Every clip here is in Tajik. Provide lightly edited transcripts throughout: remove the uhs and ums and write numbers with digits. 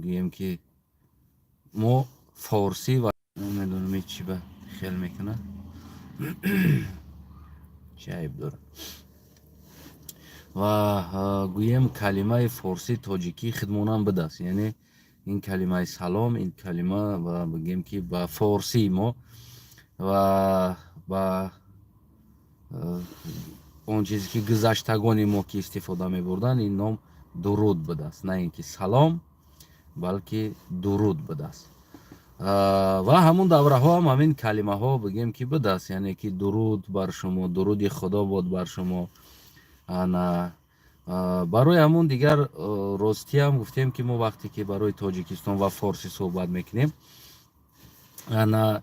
گویم که ما فارسی و نمیدونم چی به خیال میکنه چه عیب داره و گویم کلمه فارسی تاجیکی خدمونم بدست. یعنی این کلمه سلام، این کلمه و بگیم که با فارسی ما و با اون چیزی که گذشتگانی ما که استفاده می بردن این نام درود بدست، نه اینکه سلام بلکه درود بدست. و همون دوره ها هم همین کلمه ها بگیم که بدست، یعنی که درود بر شما، درود خدا باد بر شما. انا برای همون دیگر راستی هم گفتیم که ما وقتی که برای تاجیکستان و فارسی صحبت میکنیم انا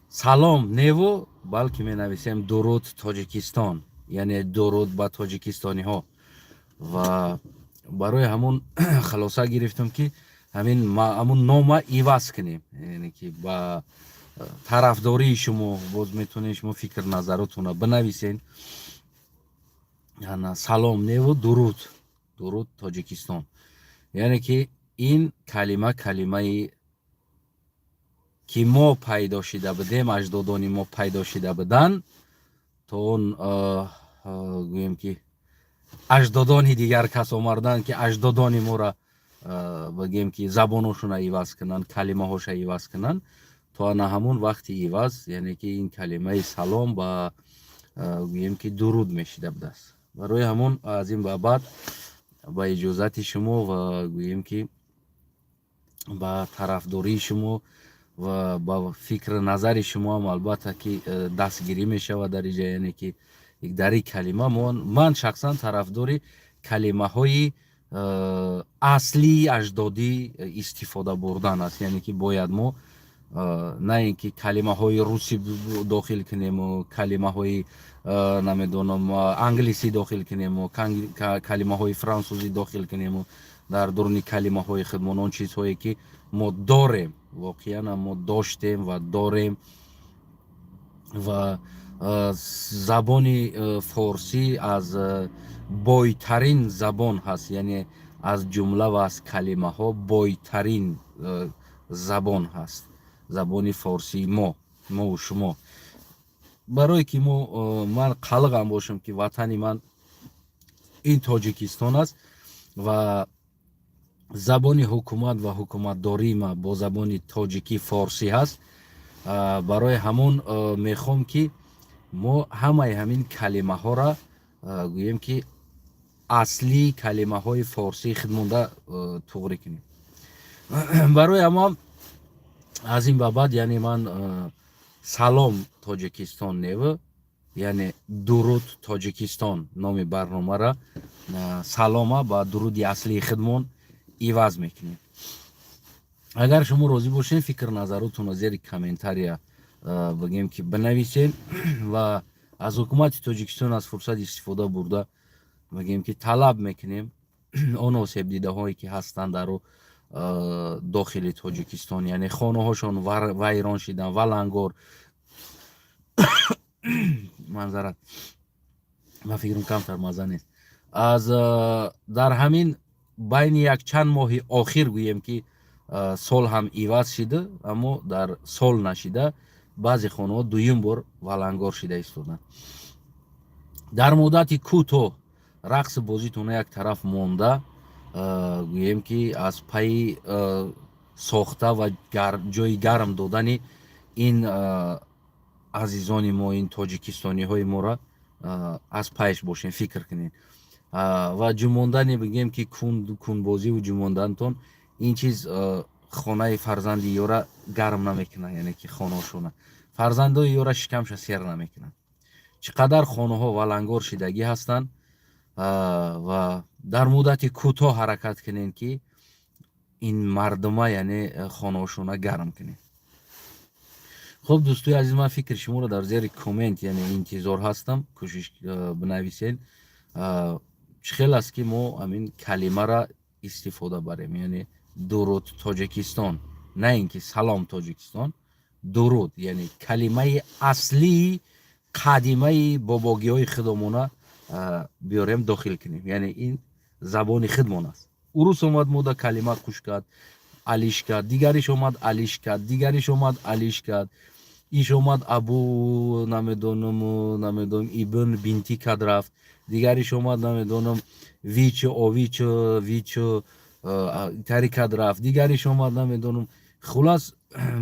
سلام نیو بلکه می نویسیم درود تاجیکستان، یعنی درود با تاجیکستانی ها. و برای همون خلاصه گرفتم که همون نام ایواز کنیم، یعنی که با طرفداری شما باز میتونید شما فکر نظراتون رو بنویسین. سلام نیو درود تاجیکستان، یعنی که این کلمه که ما پیدا شده بدیم، اجدادانی ما پیدا شده بدن تا اون گویم که اجدادانی دیگر کس آمردن که اجدادانی ما را بگیم که زبانشون ایواز کنن، کلمه هاش ایواز کنن، تا نه همون وقتی ایواز یعنی که این کلمه سلام با گویم که درود میشیده بدست. برای همون از این بعد با اجازت شما و گویم که با طرفداری شما و با فکر نظر شما هم البته که دستگیری میشه و در اینجا، یعنی که در این کلمه من شخصا طرفداری کلمه های اصلی اجدادی استفاده بردن است. یعنی که باید ما نه اینکه کلمه های روسی داخل کنیم و کلمه های نمیدونم انگلیسی داخل کنیم و کلمه های فرانسوزی داخل کنیم و در درون کلمه های خودمون اون چیزهایی که ما داریم واقعا ما داشتیم و داریم. و زبان فارسی از بایترین زبان هست، یعنی از جمله و از کلمه ها بایترین زبان هست زبان فارسی ما و شما. برای که من قلقم باشم که وطنی من این تاجیکستان است و زبان حکومت و حکومتداری ما با زبان تاجیکی فارسی هست. برای همون میخوام که ما همین کلمه ها را گوییم که اصلی کلمه های فارسی خدمونده توغری کنیم. برای اما از این بعد یعنی من سلام تاجیکستان نیو یعنی درود تاجیکستان نام برنامه را سلامه با درود اصلی خدمون ایواز میکنیم. اگر شما راضی باشین فکر نظراتون زیر کامنتاریا بگیم که بنویسین و از حکومت تاجیکستان از فرصت استفاده برده بگیم که طلب میکنیم اون آسیب دیده هایی که هستند در داخل تاجیکستان، یعنی خانه هاشون ویران شدن ولنگار منظرت من فکرم کمتر مزه نیست از در همین بین یک چند ماه آخر گویم که سال هم ایواز شده اما در سال نشده بعضی خانه ها دویم بار ولنگار شده ایستادن. در مدت کوتاه رقص بازیتون یک طرف مونده گویم که از پای ساخته و جای گرم دادن این عزیزان ما این تاجیکستانی های ما را از پایش باشین فکر کنین و جموندن بگیم که کون بازی و جموندنتون این چیز خانه فرزند یورا گرم نمیکنه، یعنی که خانه شونه فرزندای یورا شکمش سیر نمیکنن. چقدر خانه ها ولنگار شدگی هستند و در مدت کوتاه حرکت کنین که این مردمه یعنی خانه شونه گرم کنین. خب دوستوی عزیز من فکر شما رو در زیر کامنت یعنی انتظار هستم کوشش بنویسین چه خیلی است که ما همین کلمه را استفاده بریم، یعنی درود تاجیکستان، نه اینکه سلام تاجیکستان، درود یعنی کلمه اصلی قدیمه باباگی های خودمون بیاریم داخل کنیم، یعنی این زبان خودمون است. اروس اومد مودا کلمه خوش کرد алиш кард, дигариш омад алиш кард, дигариш омад алиш кард, иш омад абу намедонам ибн бинти кард рафт, дигариш омад намедонам вичо овичо вичо тари кард рафт, дигариш омад намедонам. хулас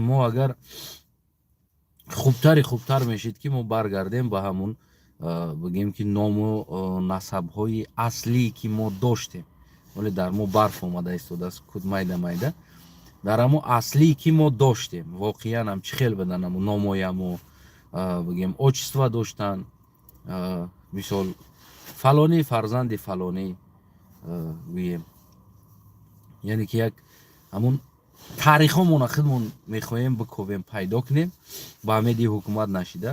мо агар хубтар мешид ки мо баргардем ба ҳамун бигем ки ному насабҳои аслӣ ки мо доштем, вале дар мо барф омада истодааст куд майда дар ҳамун аслӣ ки мо доштем воқеан ҳам чӣ хел баданаму номояму бигем отчество доштан, мисол фалонӣ фарзанди фалонӣ гӯем, яъне ки як ҳамун таърихҳомона худмон мехоҳем бикобем пайдо кунем ба умеди ҳукумат нашида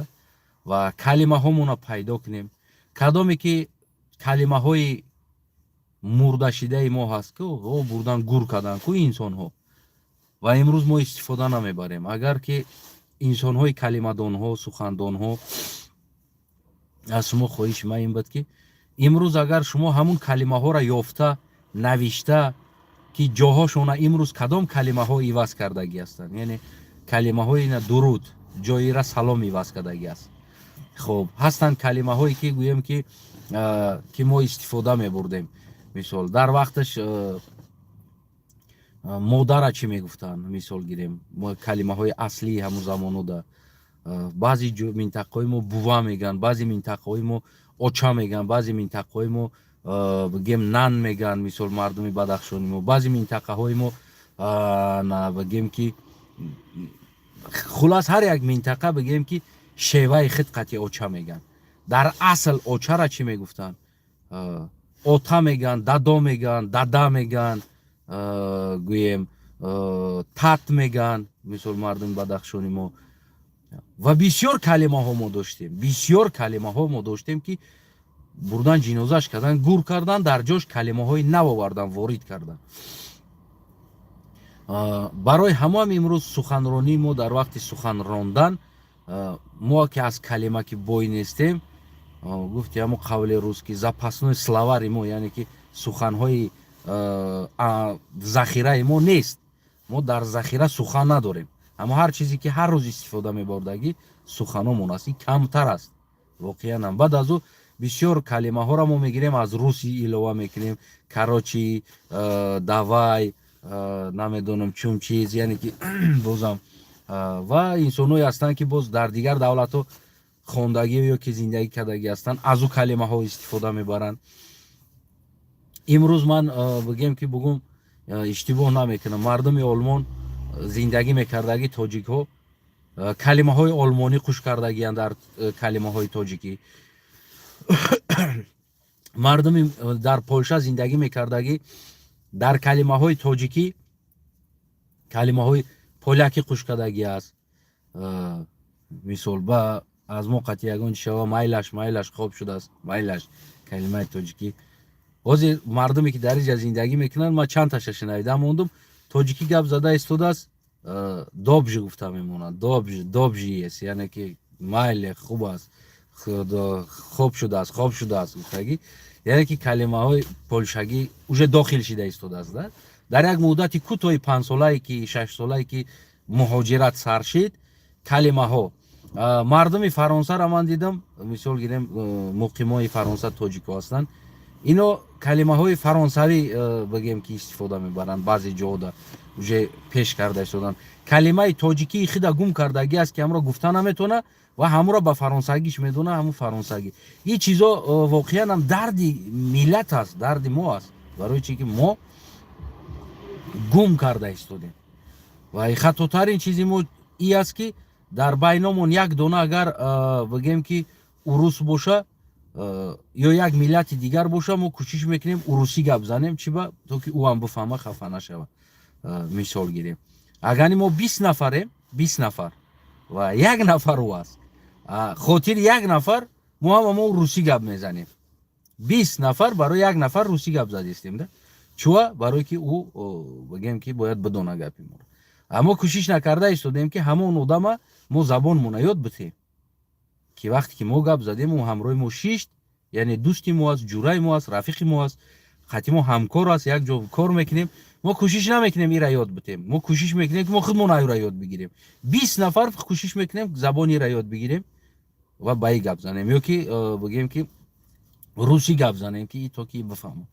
ва калимаҳомона пайдо кунем. Кадоме ки калимаҳои мурдашидаи мо ҳаст ки бурдан гур кардан ку инсонҳо ва имрӯз мо истифода намебарем. Агар ки инсонҳои калимадонҳо сухандонҳо аз шумо хоҳиши ман ин буд ки имрӯз агар шумо ҳамун калимаҳоро ёфта навишта ки ҷоҳошона имрӯз кадом калимаҳо иваз кардагӣ ҳастанд, яъне калимаҳои дуруд ҷоира салом иваз кардагӣ аст. хуб ҳастанд калимаҳое ки гӯем ки мо истифода мебурдем. мисол дар вақташ модара чӣ мегуфтанд, мисол гирем калимаҳои аслии ҳамун замонуда. баъзи минтақаҳои мо бува мегӯянд, баъзи минтақаҳои мо оча мегӯянд, баъзи минтақаҳои мо бигем нан мегӯянд, мисол мардуми бадахшони мо, баъзи минтақаҳои мо бигем ки хулас ҳар як минтақа бигем ки шеваи хидқати оча мегӯянд. дар асл очара чӣ мегуфтанд? ота мегӯянд, дадо мегӯянд, дада мегӯянд, гӯем тат мегӯянд, мисол мардуми бадахшони мо. ва бисёр калимаҳо мо доштем ки бурдан ҷинозааш кардан, гур кардан, дар ҷош калимаҳои нав овардан, ворид кардан. барои ҳамаам имрӯз суханронии мо дар вақти сухан рондан мо ки аз калима ки бой нестем, гуфти ҳамун қавли русский запасной словари мо, яъне ки суханҳои захираи мо нест. мо дар захира сухан надорем. аммо ҳар чизе ки ҳар рӯз истифода мебардагӣ суханомон аст, ин камтар аст воқеан. Баъд аз ӯ бисёр калимаҳоро мо мегирем аз руси илова мекунем, карочи, давай, намедонам чун чиз, яъне ки бозам ва инсонҳое ҳастанд ки боз дар дигар давлатҳо хондагӣ ё ки зиндагӣ кардагӣ ҳастанд, аз ӯ калимаҳо истифода мебаранд. имрӯз ман бигем ки бугум иштибоҳ намекунам, мардуми олмон зиндагӣ мекардагӣ тоҷикҳо калимаҳои олмонӣ хуш кардагиянд дар калимаҳои тоҷикӣ. мардуми дар Полша зиндагӣ мекардагӣ дар калимаҳои тоҷикӣ калимаҳои полякӣ хуш кардагӣ аст. мисол ба аз мо қати ягон шава майлаш хоб шудааст, майлаш калимаи тоҷикӣ. ҳозир мардуме ки дар инҷа зиндагӣ мекунанд, ман чандташа шунавида мондум, тоҷикӣ гап зада истодааст, добжи гуфта мемонад, добжи ест, яъне ки майле хуб аст, хоб шудааст гуфтагӣ, яъне ки калимаҳои полшагӣ уже дохил шида истодааст. дар як муддати кӯтоҳи 5-солае ки 6-солае ки муҳоҷират сар шид, калимаҳо мардуми фаронсаро ман дидам, мисол гирем муқимои фаронса тоҷико ҳастанд, ино калимаҳои фаронсавӣ бигем ки истифода мебаранд, баъзе ҷоҳода уже пеш карда истоданд. калимаи тоҷикии худа гум кардагӣ аст ки ҳамро гуфта наметавона ва ҳамро ба фаронсагиш медона, ҳамун фаронсагӣ. ин чизо воқеан ҳам дарди миллат аст, дарди мо аст, барои чи ки мо гум карда истодем. ва хатотарин чизи мо ин аст ки дар байномон як дона агар бигем ки урус боша ё як миллати дигар боша, мо кӯшиш мекунем урусӣ гап занем, чӣ ба то ки ӯ ҳам бифаҳма, хафа нашава. мисол гирем, агани мо 20 нафарем, 20 нафар ва як нафар ӯ аст, хотири як нафар мо ҳамамон русӣ гап мезанем. 20 нафар барои як нафар русӣ гап задистем да. чуа? Барое ки ӯ бигем ки бояд бидона гапи моро. аммо кӯшиш накарда истодем ки ҳамон одама мо забонмона ёд битем, ки вақте ки мо гап задем ӯ ҳамроҳи мо шишт, яъне дӯсти мо аст, ҷураи мо аст, рафиқи мо аст, қати мо ҳамкор аст, як ҷо кор мекунем, ما کوشش نمیکنیم این را یاد بتیم، ما کوشش میکنیم که ما خودمون این را یاد بگیریم. 20 نفر کوشش میکنیم زبانی را یاد بگیریم و بای گپ زنیم، یا که بگیم که روسی گپ زنیم که تو کی بفهمه.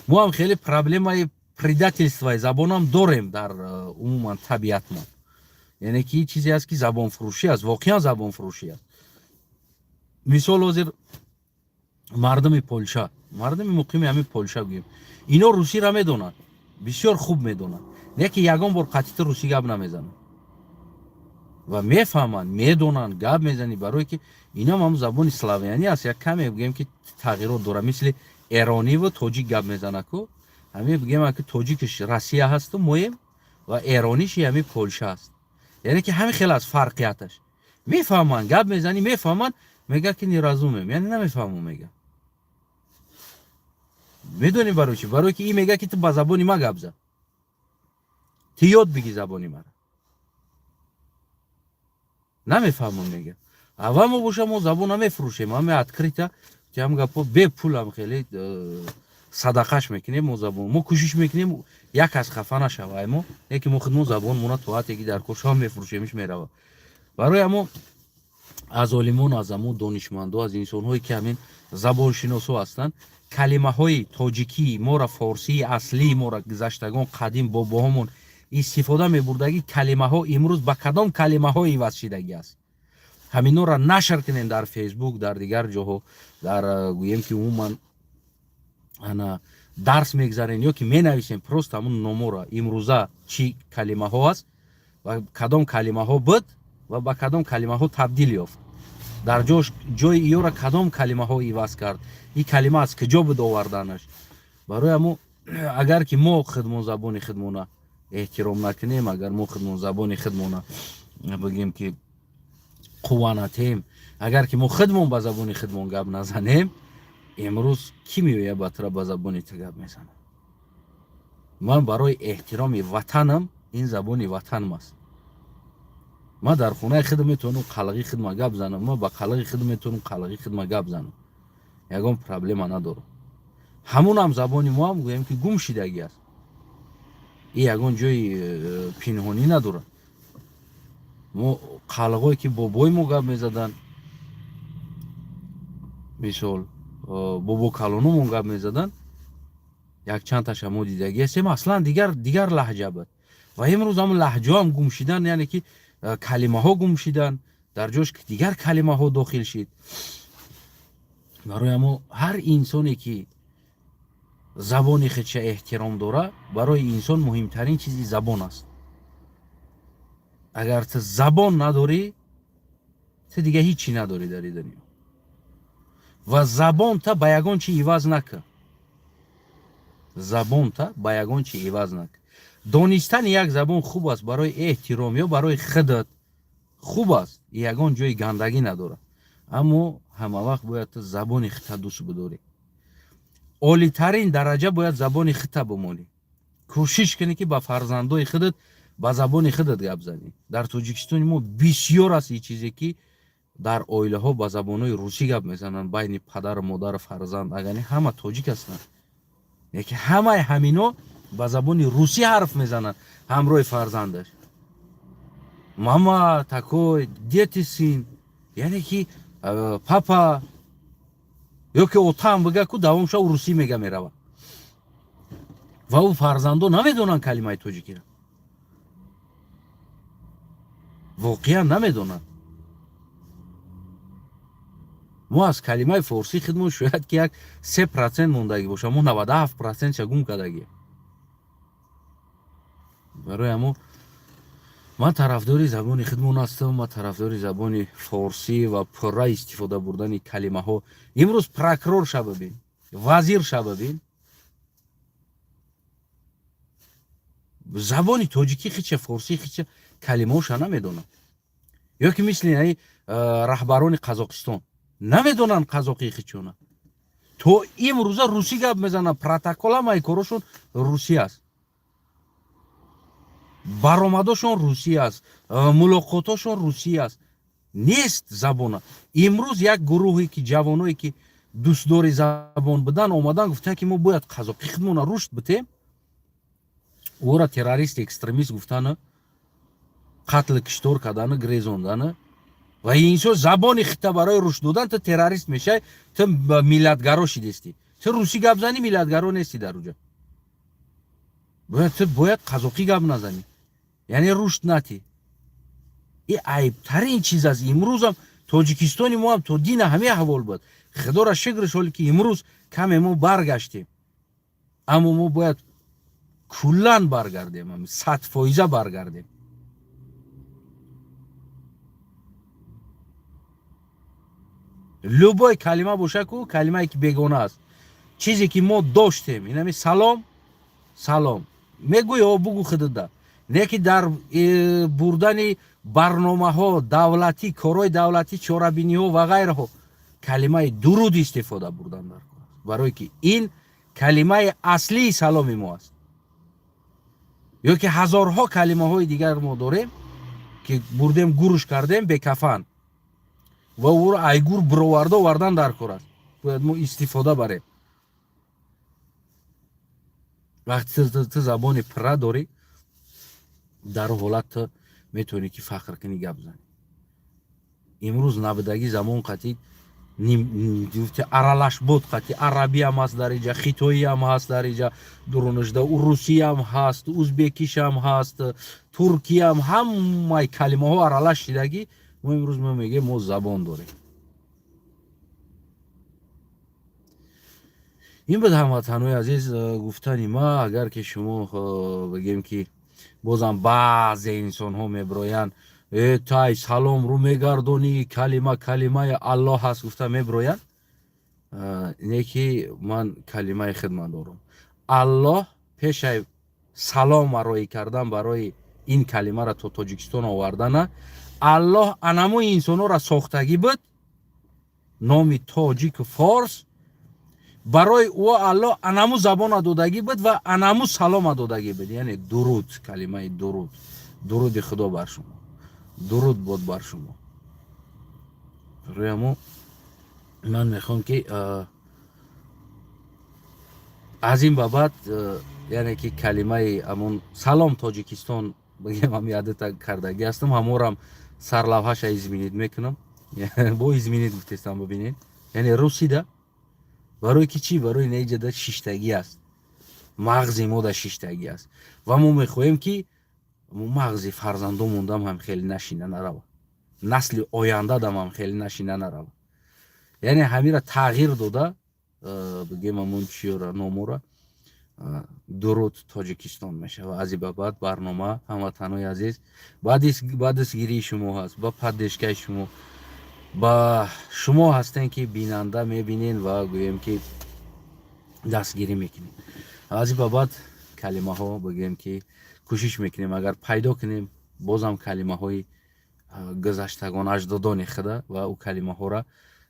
ما هم خیلی پرابلمای предательства زبان هم داریم در عموما طبیعت ما. یعنی که چیزی است که زبان فروشی است، واقعا زبان فروشی است. مثال حاضر مردم پولشا، مردم مقیم همین پولشا بگیم، اینا روسی را میدونن، بسیار خوب میدونن، نه که یگان بار قطعی روسی گپ نمیزنن و میفهمن، میدونن، گپ میزنی، برای که اینا هم زبان سلاویانی است. یک کمی بگیم که تغییرات داره، مثل ایرانی و تاجیک گپ میزنه که همین بگیم که تاجیکش روسیه هست و مهم و ایرانیش همین پولشا است. یعنی که همین خیلی از فرقیتش میفهمن، گپ میزنی میفهمن، میگه که نیرازومم، یعنی نمیفهمم. میگه میدونی برای چی؟ برای که این میگه که تو با زبانی ما گپ زن، تو یاد بگی زبانی ما را. نمیفهمم. میگه اول ما باشه ما زبان نمیفروشیم، همه ادکریتا که هم گپا به پول هم خیلی صدقش میکنیم. ما زبان ما کوشش میکنیم یک از خفه نشوه، ما یکی ما خودمون زبان مون تو حتی که در کشا میفروشیمش میروه. برای ما از عالمان، از همون دانشمندا، از انسان هایی که همین زبان شناسا هستند، کلمه های تاجیکی ما را، فارسی اصلی ما را گذشتگان قدیم باباهامون استفاده میبردگی کلمه ها امروز با کدام کلمه های عوض شدگی است. همینا را نشر کنین در فیسبوک، در دیگر جاها، در گویم که عموما انا درس میگذارین یا که مینویسین پروست همون نامو را امروزه چی کلمه ها است و کدام کلمه ها بود و با کدام کلمه ها تبدیل یافت، در جای ایو را کدام کلمه ها عوض کرد، این کلمه از کجا بود آوردنش. برای ما اگر که ما خودمون زبان خودمون احترام نکنیم، اگر ما خودمون زبان خودمون بگیم که قوانتیم، اگر که ما خودمون با زبان خودمون گپ نزنیم، امروز کی میویه بطره با زبان تو گپ میزنه؟ من برای احترام وطنم این زبان وطنم است. ما در خونه خودم میتونم قلقی خودم گپ زنم، ما با قلقی خودم میتونم قلقی خودم گپ زنم، یگان پرابلم نداره. همون هم زبانی ما هم گویم که گم شدگی است، این یگان جای پنهانی نداره. ما قلقایی که بابای ما گپ میزدن، مثال بابا کلانو ما گپ میزدن، یک چند تاش ما دیدگی هستیم، اصلا دیگر لهجه بود و امروز هم لهجه هم گم شدن، یعنی که کلمه ها گم شدن، در جاش که دیگر کلمه ها داخل شد. برای ما هر انسانی که زبان خودش احترام داره، برای انسان مهمترین چیزی زبان است. اگر تو زبان نداری، تو دیگه هیچی نداری در این دنیا و زبان تا با یگان چی عوض نکن. زبان تا با یگان چی عوض نکن. دانستن یک زبان خوب است، برای احترام یا برای خودت خوب است، یگان جای گندگی نداره، اما همه وقت باید تو زبان خودت دوست بداری. عالی ترین درجه باید زبان خودت بمانی. کوشش کنی که با فرزندای خودت با زبان خودت گپ زنی. در تاجیکستان ما بسیار است این چیزی که در عائله ها با زبانای روسی گپ میزنن، بین پدر و مادر و فرزند، اگر همه تاجیک هستن، یکی همه همینا با زبان روسی حرف میزنن همراه فرزندش. ماما такой дети сын، یعنی که پاپا یا که отам بگه که دوامش روسی میگه میروه و او فرزندو نمیدونن کلمه تاجیکی را، واقعا نمیدونن. ما از کلمه فارسی خودمون شاید که یک 3% موندگی باشه، ما 97% گم کردگی. برای ما من طرفداری زبان خودمون هستم، من طرفداری زبان فارسی و پره استفاده بردن کلمه ها. امروز پروکرور شو ببین، وزیر شو ببین، زبان تاجیکی خیچه، فارسی خیچه، کلمه هاش نمیدونن. یا که مثل رهبران قزاقستان نمیدونن قزاقی خیچونه، تو امروز روسی گپ میزنن، پروتکل هم کارشون روسی است، برآمداشون روسی است، ملاقاتاشون روسی است، نیست زبان. امروز یک گروهی که جوانایی که دوستدار زبان بدن اومدن گفتن که ما باید قزاقی خودمون رشد بدیم ора террорист экстремист гуфтана қатл киштор кардана грезондана ва инсон забони хита барои рушд додан ту террорист мешай, ту миллатгаро шидести, ту русӣ гап зани, миллатгаро нести дар уҷа. ту бояд қазоқӣ гап назани, яъне рушд нати. и айбтарин чиз аст. имрӯзам тоҷикистони мо ҳам то дина ҳамин ҳавол буд. худора шукрш ҳоле ки имрӯз каме мо баргаштем, аммо мо бояд куллан баргардем, 100% баргардем. любой калима боша ку калимае ки бегона аст, чизе ки мо доштем, инами салом салом мегӯи бугу худуда, не ки дар бурдани барномаҳо давлатӣ, корҳои давлатӣ, чорабиниҳо ва ғайраҳо калимаи дуруд истифода бурдан дар кор, барое ки ин калимаи аслии саломи мо аст. ё ки ҳазорҳо калимаҳои дигар мо дорем ки бурдем гурӯш кардем бекафан ва ӯро айгур бироварда овардан дар кор аст. бояд мо истифода барем. вақти ту забони пирра дорӣ, дар ҳолат ту метавонӣ ки фахр кунӣ, гап зани. имрӯз набудагӣ замон қатӣ аралашбод қатӣ, арабӣ ҳам ҳаст дар инҷа, хитоӣ ҳам ҳаст дар инҷа, дурунашда русӣ ҳам ҳаст, узбекиш ҳам ҳаст, туркӣ ҳам, ҳамаи калимаҳо аралаш шидагӣ. мо имрӯз мо мегем мо забон дорем. ин буд ҳамватанои азиз гуфтани ма. агар ки шумо бигем ки бозам баъзе инсонҳо мебироянд тай саломрӯ мегардонӣ, калимаи аллоҳ ҳаст гуфта мебироянд, не ки ман калимаи хидмат дорам. аллоҳ пешай салом ароӣ кардан барои ин калимаро то Тоҷикистон овардана, аллоҳ анамои инсонҳоро сохтагӣ буд, номи тоҷику форс, барои ӯ аллоҳ анаму забона додагӣ буд ва анаму салома додагӣ буд, яъне дуруд, калимаи дуруд. дуруди худо бар шумо, дуруд бод бар шумо. рӯямо ман мехоҳам ки аз ин ба баъд яъне ки калимаи амон салом Тоҷикистон бигем ҳам ядата кардагӣ ҳастам, ҳаморам сарлавҳаша изменид мекунам. бо изменид гуфтестам, бибинед, яъне русида, барои ки чӣ? барои неҷада шиштагӣ аст, мағзи мо да шиштагӣ аст ва мо мехоҳем ки мағзи фарзандомондам ҳам хеле нашина нарава, насли ояндадам ҳам хеле нашина нарава. яъне ҳамира тағйир дода бигем амон чиёра номора дуруд Тоҷикистон мешава. аз ин ба баъд барнома ҳамватанои азиз ба дастгирии шумо ҳаст, ба поддержкаи шумо, ба шумо ҳастем ки бинанда мебинен ва гӯем ки дастгирӣ мекунем. аз ин ба баъд калимаҳо бигем ки кӯшиш мекунем агар пайдо кунем, бозам калимаҳои гузаштагон аҷдодони худа ва ӯ калимаҳоро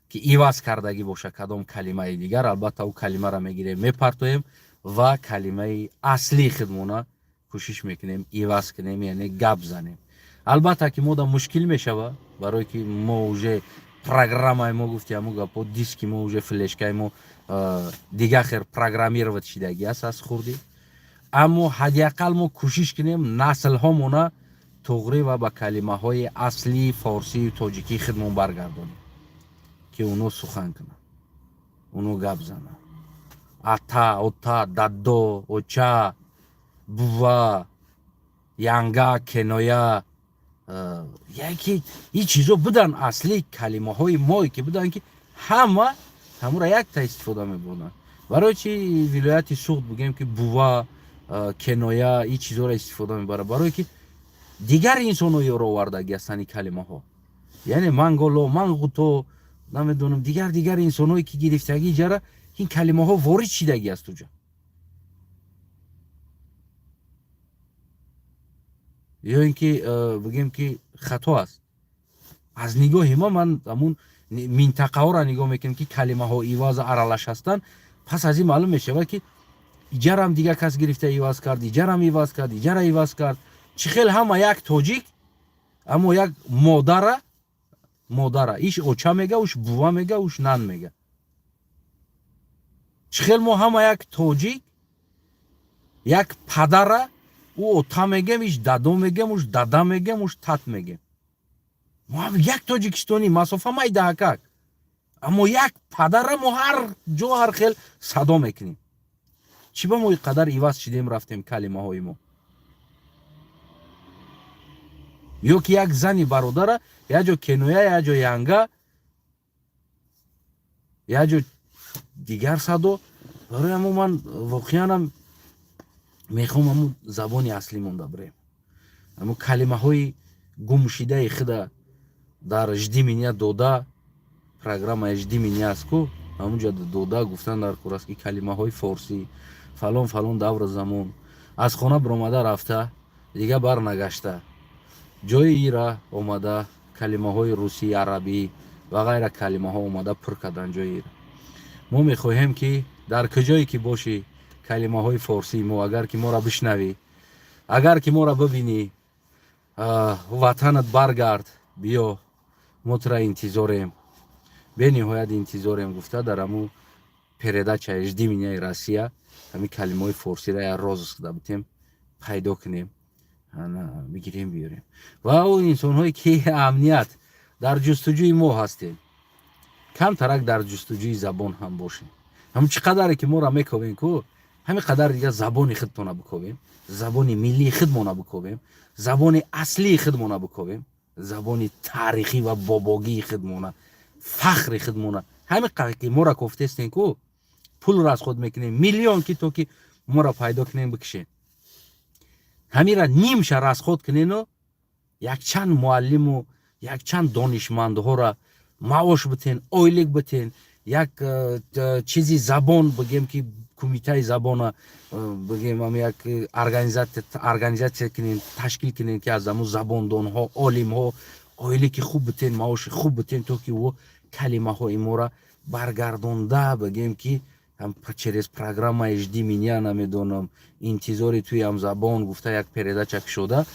ки иваз кардагӣ боша кадом калимаи дигар, албатта ӯ калимаро мегирем, мепартоем ва калимаи аслии худмона кӯшиш мекунем иваз кунем, яъне гап занем. албатта ки мода мушкил мешава, барое ки мо уже программаи мо гуфти ҳамун гапо, диски мо уже флешкаи мо дига хер программировать шидагӣ аст аз хурдӣ, аммо ҳадиақал мо кӯшиш кунем наслҳомона туғри ва ба калимаҳои аслии форсию тоҷикӣ худмон баргардонем ки уно сухан кунанд, уно гап зананд. ата, ота, даддо, оча, бува, янга, кеноя, яке ин чизо будан асли калимаҳои мо ки будан ки ҳамаро якта истифода мебурданд. барои чи вилояти суғд бигем ки бува, кеноя ин чизоро истифода мебарад, барое ки дигар инсонҳо ёро овардаги ҳастанд ин калимаҳо, яъне манголо, мангуто, намедонам дигар инсонҳое ки гирифтагӣ ҷара ин калимаҳо ворид шидагӣ аст уҷа. ё ин ки бигем ки хато аст. аз нигоҳи ман амун минтақаҳоро нигоҳ мекунем ки калимаҳо иваза аралаш ҳастанд, пас аз ин маълум мешавад ки иҷарам дигар кас гирифта иваз кард, иҷарам иваз кард, иҷара иваз кард. чӣ хел ҳама як тоҷик, аммо як модара иш оча мега, уш бува мега, уш нан мега. чӣ хел мо ҳама як тоҷик, як падара او تا میگم ایش دادو میگم اوش دادا میگم اوش تات میگم ما یک تاجیکستانی مسافه مای دهکک اما یک پدرم و هر جو هر خیل صدا میکنیم چی با ما قدر ایواز شدیم رفتیم کلمه های ما یا که یک زنی برادر یا جو کنویا یا جو ینگا یا جو دیگر صدا برای همون من واقعا میخوام همون زبانی اصلی مونده بریم همون کلمه های گمشیده خدا در اجدی منیا دودا программа اجدی منیا است کو همونجا دودا گفتن در کورس که کلمه های فارسی فلان فلان دور زمان از خانه برآمده رفته دیگه بر نگشته جای ایرا اومده کلمه های روسی عربی و غیره کلمه ها اومده پر کردن جای ایرا ما میخواهیم که در کجایی که باشی کلمه های فارسی ما اگر که ما را بشنوی اگر که ما را ببینی وطنت برگرد بیا ما ترا انتظاریم به نهایت انتظاریم گفته در همو передача اجدی منیای روسیه همین کلمه های فارسی را راز کرده بودیم پیدا کنیم بگیریم بیاریم و اون انسان هایی که امنیت در جستجوی ما هستیم کم ترک در جستجوی زبان هم باشیم همون چقدر که ما را میکوبیم که همین قدر دیگه زبان خودمون بکوبیم زبان ملی خودمون بکوبیم زبان اصلی خودمون بکوبیم زبان تاریخی و باباگی خودمون فخر خودمون همین قدر که ما را گفته استین که پول را از خود میکنیم میلیون کی تو که ما را پیدا کنیم بکشیم همین را نیم شهر از خود کنین و یک چند معلم و یک چند دانشمندها را معاش بتین اویلیک بتین یک چیزی زبان بگیم که کمیته زبان بگیم هم یک ارگانیزاسیون کنین تشکیل کنین که از همون زباندان ها عالم ها اویلیک خوب بتین معاش خوب بتین تو که و کلمه های ما را برگردونده بگیم که هم через программа اجدی منیا نمیدونم انتظاری توی هم زبان گفته یک передача شده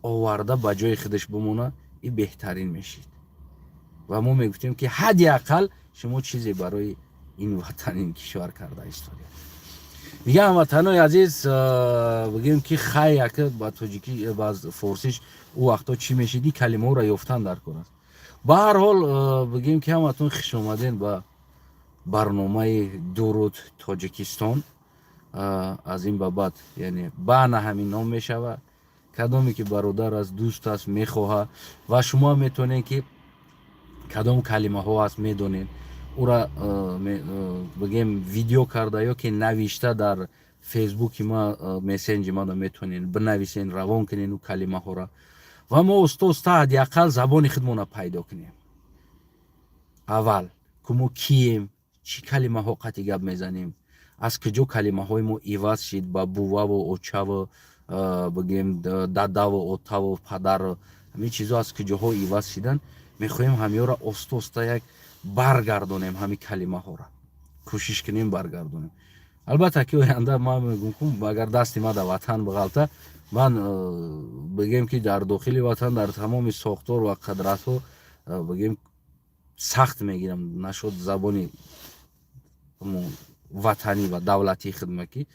آورده به جای خودش بمونه این بهترین میشید و ما میگفتیم که حداقل شما چیزی برای این وطن این کشور کرده استادید میگم هموطنای عزیز بگیم که خیلی که با تاجیکی باز فارسیش او وقتا چی میشیدی کلمه را یافتن در کار است به هر حال بگیم که همتون خوش اومدین با برنامه درود تاجیکستان از این بابت یعنی بنا همین نام میشوه کدامی که برادر از دوست است میخواه و شما میتونین که کدام کلمه ها است میدونین او را بگیم ویدیو کرده یا که نوشته در فیسبوک ما مسنج ما میتونین بنویسین روان کنین او کلمه ها را و ما استا حداقل زبان خودمون پیدا کنیم اول که ما کیم چی کلمه ها قطعی گپ میزنیم از کجا کلمه های ما ایواز شد با بووا و اوچا و بگیم دادا و اوتا و پدر همین چیزا از کجاها ایواز شدن میخوایم همین را استا یک برگردونیم همین کلمه ها را کوشش کنیم برگردونیم البته که آینده ما میگم اگر دست ما در وطن بغلطه من بگیم که در داخل وطن در تمام ساختار و قدرت ها بگیم سخت میگیرم نشد زبانی وطنی و دولتی خدمتی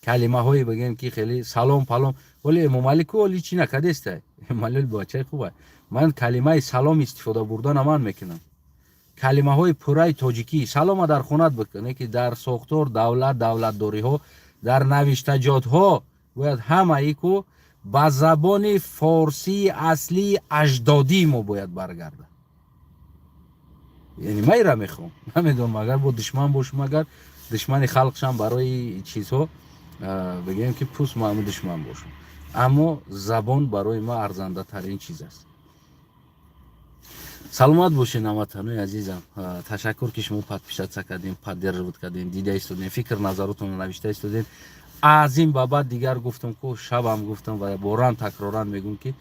کلمه های بگیم که خیلی سلام پلام ولی ممالک ولی چی نکرده است ملل بچه خوبه من کلمه سلام استفاده بردن من میکنم کلمه های پورای تاجیکی سلام در خونت بکنه که در ساختار دولت داری ها در نوشتجات ها باید همه ای که با زبان فارسی اصلی اجدادی ما باید برگرده یعنی من را میخوام نمیدونم اگر با دشمن باشم اگر دشمن خلقشم برای چیزها بگیم که پوست ما هم دشمن باشم اما زبان برای ما ارزنده ترین چیز است سلامت باشین هموطنای عزیزم تشکر که شما پادپیشات کردین پادرود کردین دیده استودین فکر نظراتون رو نوشته استودین از این بابت دیگر گفتم که شبم گفتم و باران تکراران میگم که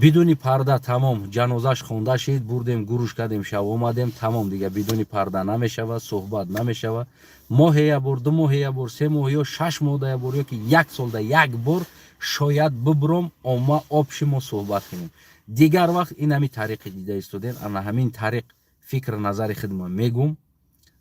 بدون پرده تمام جنازش خونده شد بردیم گروش کردیم شب اومدیم تمام دیگه بدون پرده نمیشوه صحبت نمیشوه ماه یا بار دو ماه یا بار سه ماه یا 6 ماه یا بار یا که یک سال ده یک بار شاید ببرم اما آبشیم صحبت کنیم دیگر وقت این همین طریق دیده استودین انا همین طریق فکر نظر خودم میگم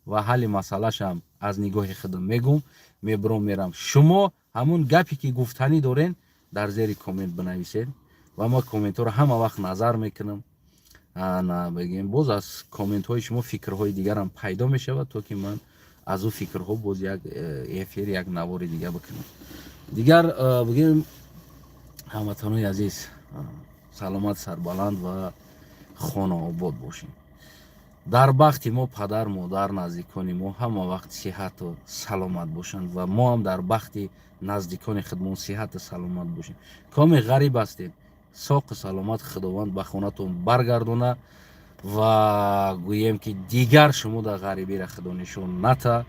و حل مسئله شم از نگاه خودم میگم میبرم میرم شما ҳамун гапе ки гуфтанӣ дорен дар зери коммент бинависед ва мо комментҳоро ҳама вақт назар мекунам. бигем боз аз комментҳои шумо фикрҳои дигарам пайдо мешавад, то ки ман аз ӯ фикрҳо боз як эфир як навори дига бикунам. дигар бигем ҳамватанои азиз, саломат сарбаланд ва хонаобод бошем. дар бахти мо падар модар наздикони мо ҳама вақт сиҳату саломат бошанд ва мо ҳам дар бахти наздикони худмон сиҳату саломат бошем. коме ғариб ҳастем, соқу саломат худованд ба хонатон баргардона ва гӯем ки дигар шумо дар ғарибира худо нишон ната.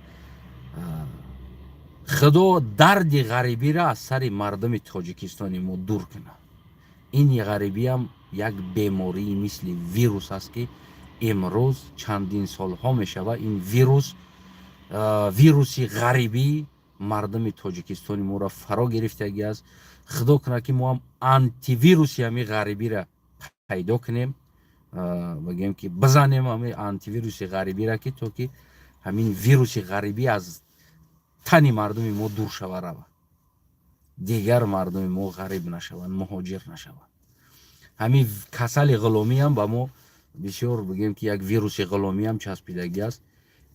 худо дарди ғарибира аз сари мардуми тоҷикистони мо дур кунад. ин ғарибиам як бемории мисли вирус аст ки имрӯз чандин солҳо мешавад ин вируси ғарибӣ мардуми тоҷикистони моро фаро гирифтагӣ аст. худо кунад ки мо ҳам антивируси ҳамин ғарибира пайдо кунем, бигем ки бизанем ҳамин антивируси ғарибира ки то ки ҳамин вируси ғарибӣ аз тани мардуми мо дур шава рава, дигар мардуми мо ғариб нашаванд, муҳоҷир нашаванд. ҳамин касали ғуломиам ба мо бисёр бигем ки як вируси ғуломиам часпидагӣ аст.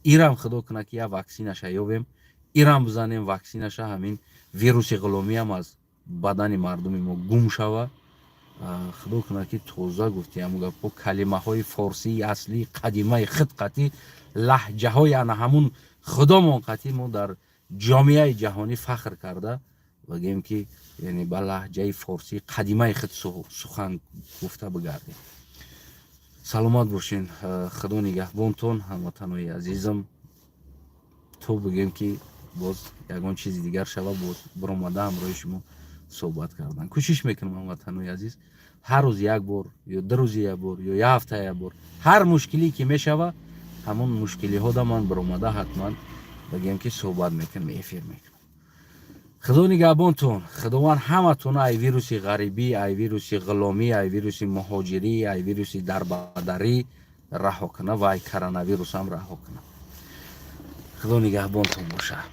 ирам худо кунад ки як ваксинаша ёбем, ирам бизанем ваксинаша, ҳамин вируси ғуломиам аз бадани мардуми мо гум шава. худо кунад ки тоза гуфтиам гапҳо калимаҳои форсии аслии қадимаи хидқатӣ лаҳҷаҳои ана ҳамун худомон қатӣ мо дар ҷомеаи ҷаҳонӣ фахр карда бигем ки яъне ба лаҳҷаи форсии қадимаи худ сухан гуфта бигардем. саломат бошен, худо нигаҳбонтон ҳамватанои азизам. то бигем ки боз ягон чизи дигар шава, боз биромада ҳамроҳи шумо суҳбат кардан кӯшиш мекунам. ҳамватанои азиз, ҳар рӯз як бор ё ду рӯзи як бор ё як ҳафта як бор ҳар мушкилие ки мешава, ҳамон мушкилиҳода ман биромада ҳатман бигем ки суҳбат мекунам, эфир мекунам. худо нигаҳбонтон. худованд ҳаматона ай вируси ғарибӣ, ай вируси ғуломӣ, ай вируси муҳоҷирӣ, ай вируси дарбадарӣ раҳо кунад ва ай коронавирус ҳам раҳо кунад. худо нигаҳбонтон бошад.